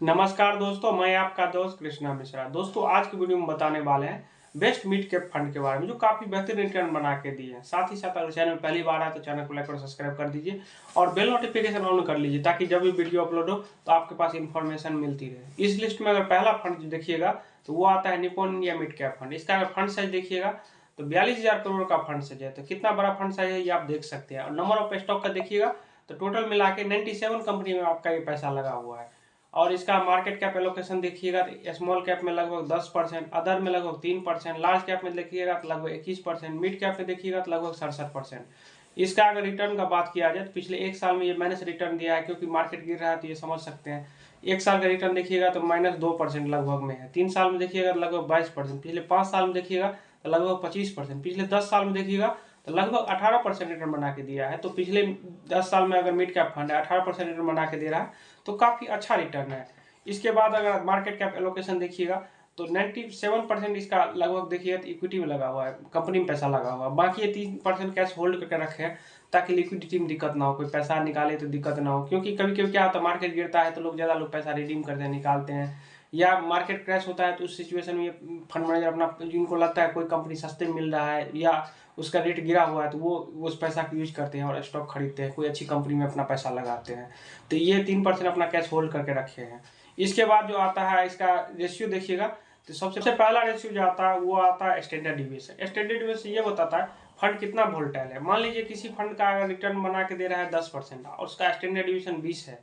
नमस्कार दोस्तों, मैं आपका दोस्त कृष्णा मिश्रा। दोस्तों, आज की वीडियो में बताने वाले हैं बेस्ट मिड कैप फंड के बारे में, जो काफी बेहतरीन रिटर्न बना के दिए हैं। साथ ही साथ अगर चैनल पहली बार आए तो चैनल को लाइक और सब्सक्राइब कर दीजिए और बेल नोटिफिकेशन ऑन कर लीजिए, ताकि जब भी वीडियो अपलोड हो तो आपके पास इंफॉर्मेशन मिलती रहे। इस लिस्ट में अगर पहला फंड देखिएगा तो वो आता है Nippon India mid cap fund. इसका अगर फंड साइज देखिएगा तो 42,000 करोड़ का फंड साइज है। तो कितना बड़ा फंड साइज है ये आप देख सकते हैं। और नंबर ऑफ स्टॉक का देखिएगा तो टोटल मिला के 97 कंपनी में आपका ये पैसा लगा हुआ है। और इसका मार्केट कैप एलोकेशन देखिएगा तो स्मॉल कैप में लगभग 10%, अदर में लगभग 3%, लार्ज कैप में देखिएगा तो लगभग 21%, मिड कैप में देखिएगा तो लगभग 67%। इसका अगर रिटर्न का बात किया जाए तो पिछले एक साल में ये माइनस रिटर्न दिया है, क्योंकि मार्केट गिर रहा है तो ये समझ सकते हैं। एक साल का रिटर्न देखिएगा तो -2% लगभग में है। 3 साल में देखिएगा तो लगभग 22%, पिछले 5 साल में देखिएगा तो लगभग 25%, पिछले 10 साल में देखिएगा तो लगभग 18% रिटर्न बना के दिया है। तो पिछले 10 साल में अगर मिड कैप फंड है 18% रिटर्न बना के दे रहा है तो काफी अच्छा रिटर्न है। इसके बाद अगर मार्केट कैप एलोकेशन देखिएगा तो 97% इसका लगभग देखिएगा तो इक्विटी में लगा हुआ है, कंपनी में पैसा लगा हुआ है। बाकी ये 3% कैश होल्ड करके रखे हैं, ताकि लिक्विडिटी में दिक्कत ना हो, कोई पैसा निकाले तो दिक्कत ना हो। क्योंकि कभी कभी क्या होता है, मार्केट गिरता है तो ज़्यादा लोग पैसा रिडीम करते हैं, निकालते हैं, या मार्केट क्रैश होता है तो उस सिचुएशन में फंड मैनेजर अपना, जिनको लगता है कोई कंपनी सस्ते में मिल रहा है या उसका रेट गिरा हुआ है, तो वो उस पैसा को यूज करते हैं और स्टॉक खरीदते हैं, कोई अच्छी कंपनी में अपना पैसा लगाते हैं। तो ये 3% अपना कैश होल्ड करके रखे हैं। इसके बाद जो आता है इसका रेशियो देखिएगा तो सबसे पहला रेशियो जो आता है वो आता है स्टैंडर्ड डिविएशन। स्टैंडर्ड डिविएशन ये बताता है फंड कितना वोलेटाइल है। मान लीजिए किसी फंड का अगर रिटर्न बना के दे रहा है 10% और उसका स्टैंडर्ड डिविएशन 20 है,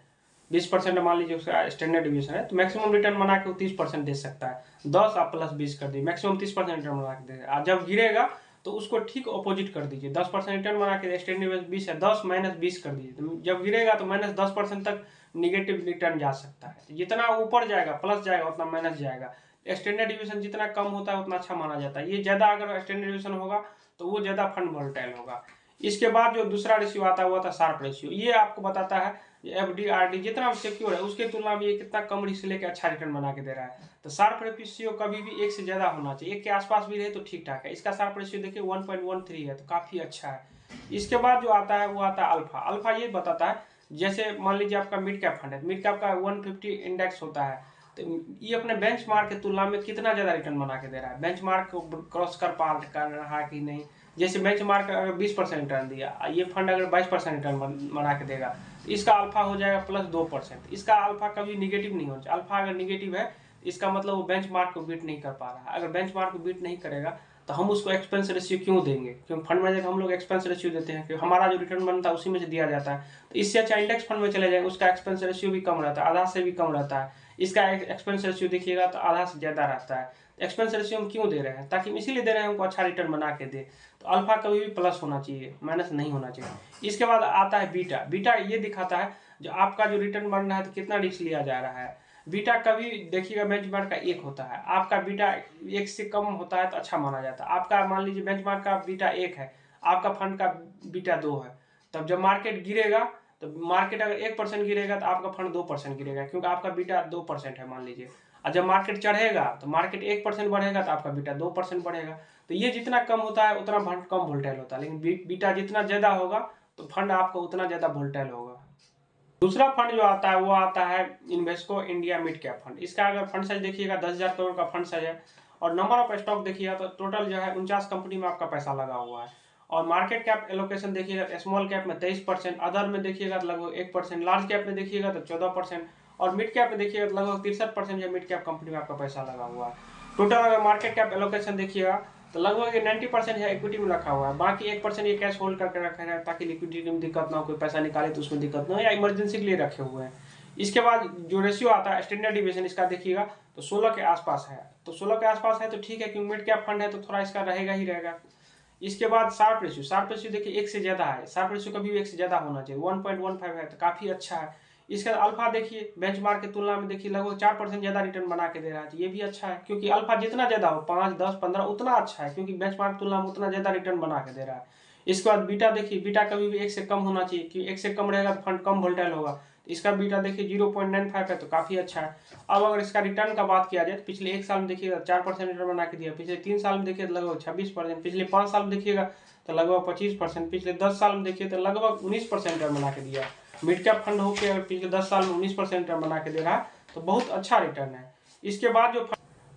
20% मान लीजिए उसका स्टैंडर्ड डिविएशन है, तो मैक्सिमम रिटर्न बना के वो 30% दे सकता है। 10 आप प्लस 20 कर दी, मैक्सिमम 30% रिटर्न बना के दे। जब गिरेगा तो उसको ठीक अपोजिट कर दीजिए। 10% रिटर्न बना के स्टैंडर्ड डिविएशन 20 है, 10 माइनस 20 कर दीजिए। तो जब गिरेगा तो -10% तक निगेटिव रिटर्न जा सकता है। जितना ऊपर जाएगा प्लस जाएगा, उतना माइनस जाएगा। स्टैंडर्ड डिविएशन जितना कम होता है उतना अच्छा माना जाता है। ये ज्यादा अगर स्टैंडर्ड डिविएशन होगा तो वो ज्यादा फंड वोलेटाइल होगा। इसके बाद जो दूसरा रेशियो आता है वो आता है शार्प रेशियो। ये आपको बताता है एफडी आरडी जितना सिक्योर है उसके तुलना में ये कितना कम रिस्क लेके अच्छा रिटर्न बना के दे रहा है। तो शार्प रेशियो कभी भी 1 से ज्यादा होना चाहिए, 1 के आसपास भी रहे तो ठीक ठाक है। इसका शार्प रेशियो देखिए 1.13 है, तो काफी अच्छा है। इसके बाद जो आता है वो आता है अल्फा। अल्फा ये बताता है, जैसे मान लीजिए आपका मिड कैप फंड है, मिड कैप का 150 इंडेक्स होता है, तो ये अपने बेंचमार्क की तुलना में कितना ज्यादा रिटर्न बना के दे रहा है, बेंचमार्क को क्रॉस कर रहा है कि नहीं। जैसे बेंचमार्क अगर 20% रिटर्न दिया, ये फंड अगर 22% रिटर्न बना के देगा, तो इसका अल्फा हो जाएगा +2%। इसका अल्फा कभी निगेटिव नहीं होना चाहिए। अल्फा अगर निगेटिव है इसका मतलब वो बेंचमार्क को बीट नहीं कर पा रहा है। अगर बेंचमार्क को बीट नहीं करेगा तो हम उसको एक्सपेंस रेशियो क्यों देंगे? क्योंकि फंड मैनेजर हम लोग एक्सपेंस रेशियो देते हैं, क्योंकि हमारा जो रिटर्न बनता है उसी में से दिया जाता है। तो इससे अच्छा इंडेक्स फंड में चले जाएंगे, उसका एक्सपेंस रेशियो भी कम रहता है, आधा से भी कम रहता है। इसका एक्सपेंस रेशियो देखिएगा तो आधा से ज्यादा रहता है। एक्सपेंस रेशियो हम क्यों दे रहे हैं? ताकि हम इसीलिए दे रहे हैं हमको अच्छा रिटर्न बना के दे। तो अल्फा कभी भी प्लस होना चाहिए, माइनस नहीं होना चाहिए। इसके बाद आता है बीटा। बीटा ये दिखाता है जो आपका जो रिटर्न बन रहा है तो कितना रिस्क लिया जा रहा है। बीटा कभी देखिएगा बेंचमार्क का 1 होता है, आपका बीटा 1 से कम होता है तो अच्छा माना जाता है। आपका मान लीजिए बेंचमार्क का बीटा 1 है, आपका फंड का बीटा 2 है, तब जब मार्केट गिरेगा तो मार्केट अगर 1% गिरेगा तो आपका फंड 2% गिरेगा, क्योंकि आपका बीटा 2% है मान लीजिए। और जब मार्केट चढ़ेगा तो मार्केट 1% बढ़ेगा तो आपका बीटा 2% बढ़ेगा। तो ये जितना कम होता है उतना फंड कम वोल्टाइल होता है, लेकिन बीटा जितना ज्यादा होगा तो फंड आपका उतना ज्यादा वोल्टाइल होगा। दूसरा फंड जो आता है वो आता है Invesco India mid cap fund. इसका अगर फंड साइज देखिएगा 10,000 करोड़ का फंड साइज है। और नंबर ऑफ स्टॉक देखिएगा तो टोटल जो है 49 कंपनी में आपका पैसा लगा हुआ है। और मार्केट कैप एलोकेशन देखिएगा स्मॉल कैप में 23%, अदर में देखिएगा तो लगभग 1%, लार्ज कैप में देखिएगा तो 14%, और मिड कैप में देखिएगा तो लगभग 63% जो मिड कैप कंपनी में आपका पैसा लगा हुआ है। टोटल अगर मार्केट कैप एलोकेशन देखिएगा तो लगभग 90% है इक्विटी में रखा हुआ है, बाकी 1% ये कैश होल्ड करके रखा है, ताकि लिक्विडिटी में दिक्कत ना हो, कोई पैसा निकाले तो उसमें दिक्कत ना हो, या इमरजेंसी के लिए रखे हुए हैं। इसके बाद जो रेशियो आता है स्टैंडर्ड डिविएशन, इसका देखिएगा तो 16 के आसपास है। तो 16 के आसपास है तो ठीक है, क्योंकि मिड कैप फंड है तो थोड़ा इसका रहेगा ही रहेगा। इसके बाद शार्प रेशियो। शार्प रेशियो देखिए 1 से ज्यादा है, शार्प रेशियो कभी भी 1 से ज्यादा होना चाहिए, 1.15 है तो काफी अच्छा है। इसका अल्फा देखिए बेंचमार्क की तुलना में देखिए लगभग 4% ज्यादा रिटर्न बना के दे रहा है, तो ये भी अच्छा है। क्योंकि अल्फा जितना ज्यादा हो 5, 10, 15 उतना अच्छा है, क्योंकि बेंचमार्क की तुलना में उतना ज्यादा रिटर्न बना के दे रहा है। इसके बाद बीटा देखिए, बीटा कभी भी 1 से कम होना चाहिए, क्योंकि 1 से कम रहेगा तो फंड कम वोल्टाइल होगा। इसका बीटा देखिए 0.95 है, तो काफी अच्छा है। अब अगर इसका रिटर्न का बात किया जाए तो पिछले 1 साल में देखिएगा 4% रिटर्न बना के दिया, पिछले 3 साल में देखिए तो लगभग 26%, पिछले 5 साल में देखिएगा तो लगभग 25%, पिछले 10 साल में देखिए तो लगभग 19% रिटर्न बना के दिया। मिड कैप फंड होकर अगर पिछले 10 साल में 19% रिटर्न बना के दे रहा है तो बहुत अच्छा रिटर्न है। इसके बाद जो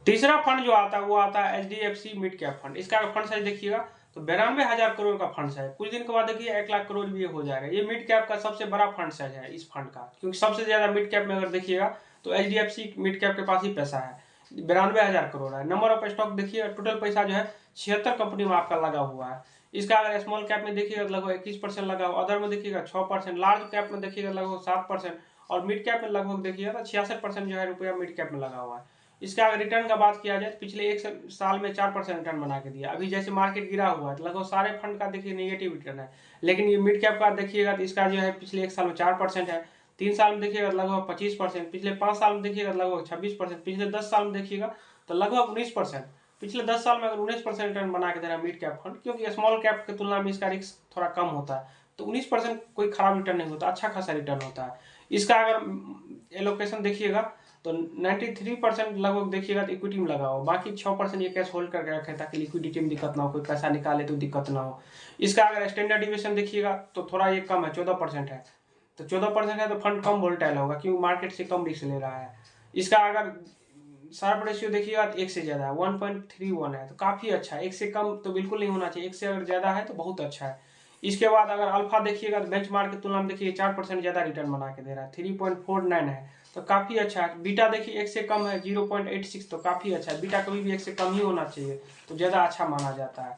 तीसरा फंड जो आता है वो आता है HDFC मिड कैप फंड। इसका अगर फंड साइज देखिएगा तो 92,000 करोड़ का फंड साइज, कुछ दिन के बाद देखिए 1 लाख करोड़ भी हो जाएगा। ये मिड कैप का सबसे बड़ा फंड साइज है इस फंड का, क्योंकि सबसे ज्यादा मिड कैप में अगर देखिएगा तो HDFC मिड कैप के पास ही पैसा है, 92,000 करोड़ है। नंबर ऑफ स्टॉक देखिए, टोटल पैसा जो है 76 कंपनी में आपका लगा हुआ है। इसका अगर स्मॉल कैप में देखिएगा तो लगभग 21% लगा हुआ, अदर में देखिएगा 6%, लार्ज कैप में देखिएगा लगभग 7% और मिड कैप में लगभग देखिएगा तो 66% जो है रुपया मिड कैप में लगा हुआ है। इसका अगर रिटर्न का बात किया जाए तो पिछले एक साल में 4% रिटर्न बना के दिया। अभी जैसे मार्केट गिरा हुआ है तो लगभग सारे फंड का देखिए नेगेटिव रिटर्न है, लेकिन ये मिड कैप का देखिएगा तो इसका जो है पिछले एक साल में 4% है, 3 साल में देखिएगा लगभग 25%, पिछले 5 साल में देखिएगा लगभग 26%, पिछले 10 साल में देखिएगा तो लगभग 19%। पिछले 10 साल में अगर 19% रिटर्न बना के दे रहा है मिड कैप फंड, क्योंकि स्मॉल कैप की तुलना में इसका रिस्क थोड़ा कम होता है, तो 19% कोई खराब रिटर्न नहीं होता, अच्छा खासा रिटर्न होता है। इसका अगर एलोकेशन देखिएगा तो 93% लगभग देखिएगा तो इक्विटी में लगा हो, बाकी 6% ये कैश होल्ड करके रखे ताकि लिक्विडिटी में दिक्कत ना हो, कोई पैसा निकाले तो दिक्कत ना हो। इसका अगर स्टैंडर्ड डिविएशन देखिएगा तो थोड़ा ये कम है, 14% है। तो 14% है तो फंड कम वोलेटाइल होगा क्योंकि मार्केट से कम रिस्क ले रहा है। इसका अगर शार्प रेशियो देखिएगा तो 1 से ज्यादा है, 1.31 है, तो काफी अच्छा है। 1 से कम तो बिल्कुल नहीं होना चाहिए, 1 से अगर ज्यादा है तो बहुत अच्छा है। इसके बाद अगर अल्फा देखिएगा तो बेंचमार्क की तुलना में देखिए 4% ज्यादा रिटर्न बना के दे रहा है, 3.49 है, तो काफी अच्छा है। बीटा देखिए 1 से कम है, 0.86, तो काफी अच्छा है। बीटा कभी भी 1 से कम ही होना चाहिए, तो ज्यादा अच्छा माना जाता है।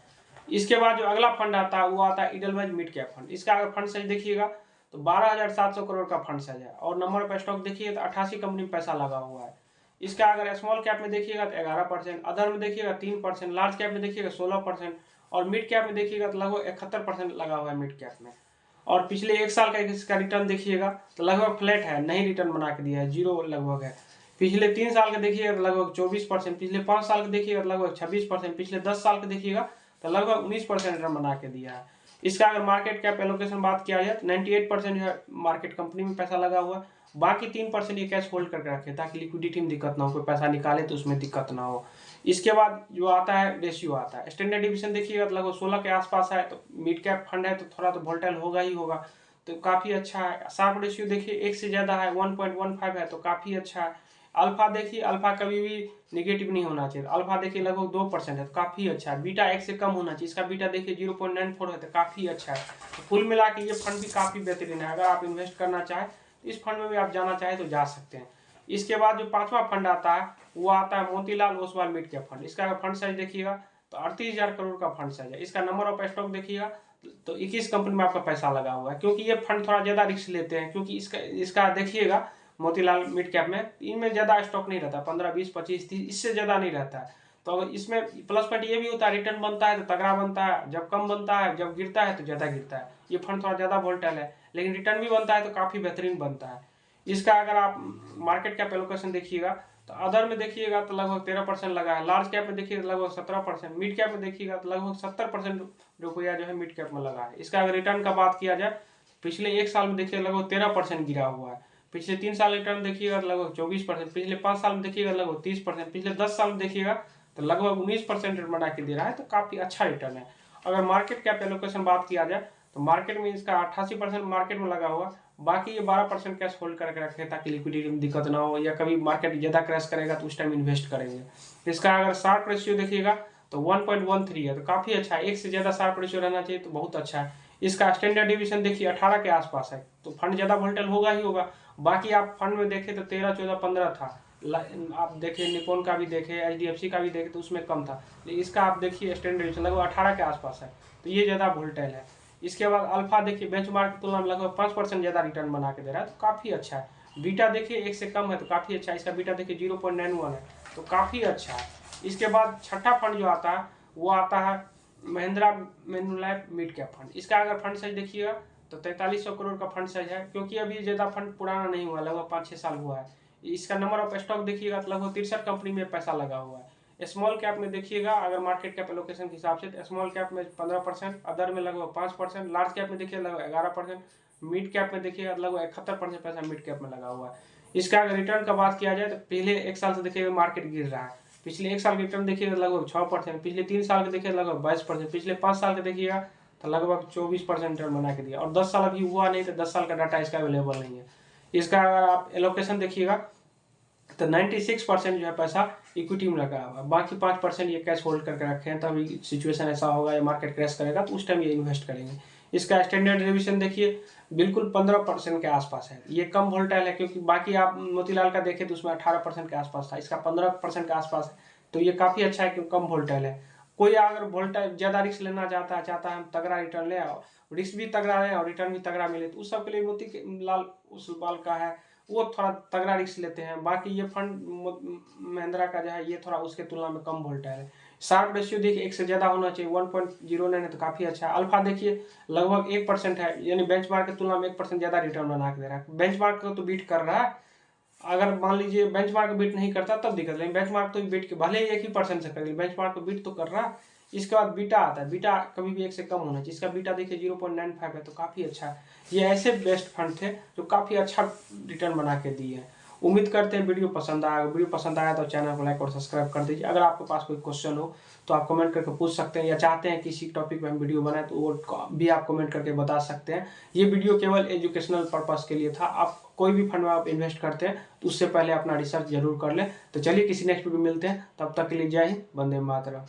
इसके बाद जो अगला फंड आता है वो आता है इडलवाइज मिड कैप फंड। इसका अगर फंड साइज देखिएगा तो 12,700 करोड़ का फंड साइज है और नंबर ऑफ स्टॉक देखिए तो 88 कंपनी में पैसा लगा हुआ है। इसका अगर स्मॉल कैप में देखिएगा तो 11%, अदर में देखिएगा 3%, लार्ज कैप में देखिएगा 16% और मिड कैप में देखिएगा तो लगभग 71% लगा हुआ है मिड कैप में। और पिछले एक साल का इसका रिटर्न देखिएगा तो लगभग फ्लैट है, नहीं रिटर्न बना के दिया है, 0 लगभग है। पिछले 3 साल के देखिएगा तो लगभग 24%, पिछले 5 साल के देखिएगा तो लगभग 26%, पिछले 10 साल के देखिएगा तो लगभग 19% रिटर्न बना के दिया है। इसका अगर मार्केट कैप एलोकेशन बात किया जाए तो 98% जो है मार्केट कंपनी में पैसा लगा हुआ है, बाकी 3% ये कैश होल्ड करके रखे ताकि लिक्विडिटी में दिक्कत ना हो, कोई पैसा निकाले तो उसमें दिक्कत ना हो। इसके बाद जो आता है रेशियो आता है, स्टैंडर्ड डिविएशन देखिएगा तो लगभग 16 के आसपास है, तो मिड कैप फंड है तो थोड़ा तो वोलेटाइल होगा ही होगा, तो काफी अच्छा है। शार्प रेशियो देखिए 1 से ज्यादा है, 1.15 है, तो काफी अच्छा है। अल्फा देखिए, अल्फा कभी भी निगेटिव नहीं होना चाहिए, अल्फा देखिए लगभग 2% है, तो काफी अच्छा है। बीटा 1 से कम होना चाहिए, इसका बीटा देखिए 0.94 है, तो काफी अच्छा है। तो कुल मिला के ये फंड भी काफी बेहतरीन है, अगर आप इन्वेस्ट करना चाहें तो इस फंड में भी आप जाना चाहें तो जा सकते हैं। इसके बाद जो 5वां फंड आता है वो आता है Motilal Oswal mid cap fund. इसका अगर फंड साइज देखिएगा तो 38,000 करोड़ का फंड साइज है। इसका नंबर ऑफ स्टॉक देखिएगा तो 21 कंपनी में आपका पैसा लगा हुआ है, क्योंकि ये फंड थोड़ा ज्यादा रिस्क लेते हैं, क्योंकि इसका देखिएगा मोतीलाल मिड कैप में इनमें ज्यादा स्टॉक नहीं रहता, 15, 20, 25, 30 इससे ज्यादा नहीं रहता है। तो अगर इसमें प्लस पॉइंट ये भी होता है, रिटर्न बनता है तो तगड़ा बनता है, जब कम बनता है, जब गिरता है तो ज्यादा गिरता है। ये फंड थोड़ा ज्यादा वोलेटाइल है, लेकिन रिटर्न भी बनता है तो काफी बेहतरीन बनता है। इसका अगर आप मार्केट कैप एलोकेशन देखिएगा तो अदर में देखिएगा तो लगभग 13% लगा है, लार्ज कैप में देखिएगा लगभग 17%, मिड कैप में देखिएगा तो लगभग 70% रुपया जो है मिड कैप में लगा है। इसका अगर रिटर्न का बात किया जाए पिछले एक साल में देखिएगा लगभग 13% गिरा हुआ है, पिछले 3 साल रिटर्न देखिएगा लगभग 24%, पिछले 5 साल में देखिएगा लगभग 30%, पिछले 10 साल में देखिएगा तो लगभग 19% रिटर्न बना के दे रहा है, तो काफी अच्छा रिटर्न है। अगर मार्केट कैप एलोकेशन बात किया जाए तो मार्केट में इसका 88% मार्केट में लगा हुआ, बाकी ये 12% कैश होल्ड करके रखे ताकि लिक्विडिटी में दिक्कत ना हो, या कभी मार्केट ज्यादा क्रैश करेगा तो उस टाइम इन्वेस्ट करेंगे। इसका अगर शार्प रेशियो देखिएगा तो 1.13 है, तो काफी अच्छा है। 1 से ज्यादा शार्प रेशियो रहना चाहिए तो बहुत अच्छा है। इसका स्टैंडर्ड डिविएशन देखिए 18 के आसपास है, तो फंड ज्यादा वोलेटाइल होगा ही होगा। बाकी आप फंड में देखें तो 13, 14, 15 था, आप देखें निपोन का भी देखे, HDFC का भी देखे तो उसमें कम था, लेकिन इसका आप देखिए स्टैंडर्ड डिविएशन लगभग 18 के आसपास है, तो ये ज्यादा वोलेटाइल है। इसके बाद अल्फा देखिए बेंचमार्क की तुलना में लगभग 5% ज्यादा रिटर्न बना के दे रहा है, तो काफी अच्छा है। बीटा देखिए 1 से कम है, तो काफी अच्छा है। इसका बीटा देखिए 0.91 है, तो काफी अच्छा है। इसके बाद छठा फंड जो आता है वो आता है महिंद्रा मैन्युलाइफ मिड कैप फंड। इसका अगर फंड साइज देखिएगा तो 4300 करोड़ का फंड साइज है, क्योंकि अभी ज्यादा फंड पुराना नहीं हुआ, लगभग 5-6 साल हुआ है। इसका नंबर ऑफ स्टॉक देखिएगा तो लगभग 63 कंपनी में पैसा लगा हुआ है। स्मॉल कैप में देखिएगा अगर मार्केट कैप एलोकेशन के हिसाब से तो स्मॉल कैप में 15%, अदर में लगभग 5%, लार्ज कैप में देखिए लगभग 11%, मिड कैप में देखिएगा लगभग 71% पैसा मिड कैप में लगा हुआ है। इसका अगर रिटर्न का बात किया जाए तो पहले एक साल से देखिएगा मार्केट गिर रहा है, पिछले एक साल के रिटर्न देखिएगा लगभग 6%, पिछले 3 साल के देखिएगा लगभग 22%, पिछले 5 साल के देखिएगा तो लगभग 24% रिटर्न बना के दिया, और 10 साल अभी हुआ नहीं तो 10 साल का डाटा इसका अवेलेबल नहीं है। इसका अगर आप एलोकेशन देखिएगा तो 96% जो है पैसा इक्विटी में लगा हुआ है, बाकी 5% ये कैश होल्ड करके रखे हैं। तभी सिचुएशन ऐसा होगा या मार्केट क्रैश करेगा तो उस टाइम ये इन्वेस्ट करेंगे। इसका स्टैंडर्ड डेविएशन देखिए बिल्कुल 15% के आसपास है। ये कम वोल्टाइल है, क्योंकि बाकी आप मोतीलाल का देखें तो उसमें 18% के आसपास था, इसका 15% के आसपास है। तो ये काफ़ी अच्छा है कि कम वोल्टाइल है। कोई अगर वोल्टाइल ज़्यादा रिस्क लेना चाहता है हम तगड़ा रिटर्न ले, रिस्क भी तगड़ा है और रिटर्न भी तगड़ा मिले, तो उस सब के लिए मोतीलाल ओसवाल का है, वो थोड़ा तगड़ा रिस्क लेते हैं। बाकी ये फंड महिंद्रा का जो है ये थोड़ा उसके तुलना में कम वोल्टाइल है। शार्प रेशियो देखिए 1 से ज़्यादा होना चाहिए, 1.09 है तो काफ़ी अच्छा है। अल्फा देखिए लगभग 1% है, यानी बेंचमार्क की तुलना में 1% ज़्यादा रिटर्न बना के दे रहा है। बेंचमार्क को तो बीट कर रहा है। अगर मान लीजिए बेंचमार्क बीट नहीं करता तब दिक्कत, लेकिन बेंचमार्क तो बीट के भले ही 1% से कर, बेंचमार्क को बीट तो कर रहा है। इसके बाद बीटा आता है, बीटा कभी भी 1 से कम होना चाहिए। इसका बीटा देखिए 0.95 है तो काफ़ी अच्छा है। ये ऐसे बेस्ट फंड थे जो काफ़ी अच्छा रिटर्न बना के दिए हैं। उम्मीद करते हैं वीडियो पसंद आया। वीडियो पसंद आया तो चैनल को लाइक और सब्सक्राइब कर दीजिए। अगर आपके पास कोई क्वेश्चन हो तो आप कमेंट करके पूछ सकते हैं, या चाहते हैं किसी टॉपिक पे हम वीडियो बनाए तो वो भी आप कमेंट करके बता सकते हैं। ये वीडियो केवल एजुकेशनल पर्पस के लिए था। आप कोई भी फंड में आप इन्वेस्ट करते हैं तो उससे पहले अपना रिसर्च जरूर कर लें। तो चलिए किसी नेक्स्ट वीडियो मिलते हैं, तब तक के लिए जय हिंद, वंदे मातरम।